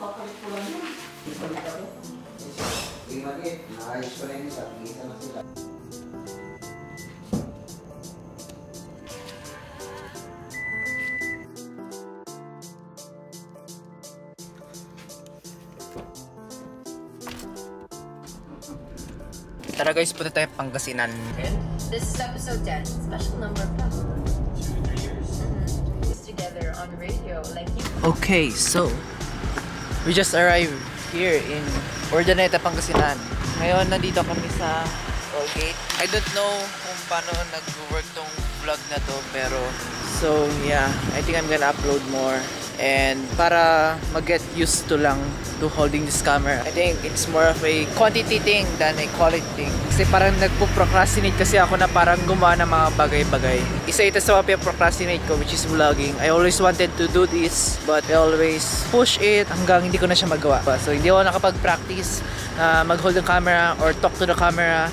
Papalit ko lang yun. Ipalit ako. Sige mali, naayos ko na yun sa pagkita na sila. Tara guys, punta tayo Pangasinan. This is episode 10, special number plus. 2-3 years. Together on radio, like you. Okay, so we just arrived here in Urdaneta, Pangasinan. Ngayon, nandito kami sa Tollgate. I don't know kung paano nag-work tong vlog na to, pero so yeah, I think I'm gonna upload more. And para mag-get used to lang to holding this camera, I think it's more of a quantity thing than a quality thing. Kasi parang nagpo-procrastinate kasi ako na parang gumawa ng mga bagay-bagay. Isa ito sa mga procrastinate ko, which is vlogging. I always wanted to do this, but I always push it hanggang hindi ko na siya magawa. So hindi ako nakapag-practice mag-hold ng camera or talk to the camera.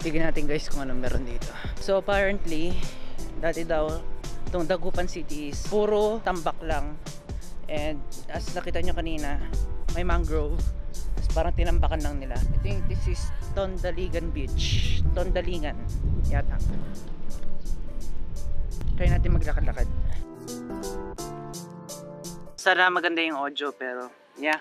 Tignan natin guys kung ano meron dito. So apparently, dati daw itong Dagupan City is puro tambak lang. And as nakita nyo kanina, may mangrove. Tapos parang tinambakan lang nila. I think this is Tondaligan Beach. Tondalingan yata. Try natin maglakad-lakad. Sana maganda yung audio, pero yeah.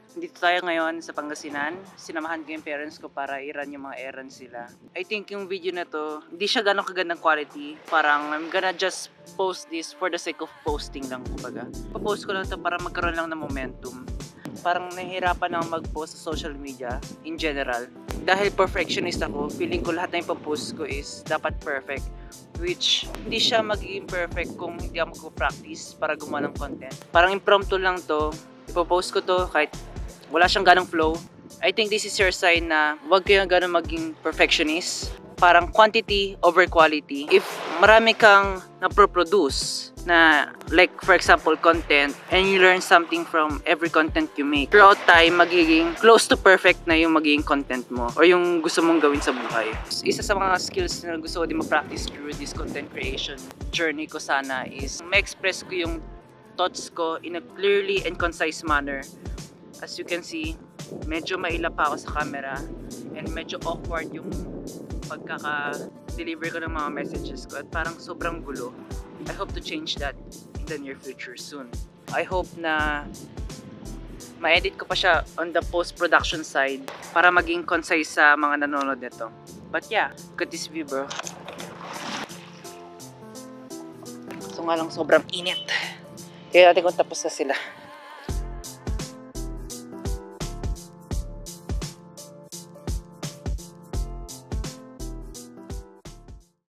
Dito tayo ngayon sa Pangasinan. Sinamahan ko yung parents ko para i-run yung mga errands sila. I think yung video na to, hindi siya ganong kagandang quality. Parang I'm gonna just post this for the sake of posting lang, kumbaga. Pa-post ko lang to para magkaroon lang ng momentum. Parang nahihirapan ako mag-post sa social media in general. Dahil perfectionist ako, feeling ko lahat na yung pa-post ko is dapat perfect. Which hindi siya magiging perfect kung hindi ako mag-practice para gumawa ng content. Parang impromptu lang to. Ipo-post ko to kahit wala siyang ganong flow. I think this is your sign na huwag kayong ganong maging perfectionist. Parang quantity over quality. If marami kang na-produce na like for example content and you learn something from every content you make, throughout time magiging close to perfect na yung magiging content mo or yung gusto mong gawin sa buhay. Isa sa mga skills na gusto ko din ma-practice through this content creation journey ko sana is ma-express ko yung thoughts ko in a clearly and concise manner. As you can see, medyo maila pa ako sa camera and medyo awkward yung pagkaka-deliver ko ng mga messages ko at parang sobrang gulo. I hope to change that in the near future soon. I hope na ma-edit ko pa siya on the post-production side para maging concise sa mga nanonood nito. But yeah, look at this view bro. So nga lang sobrang init. Kaya natin kung tapos na sila.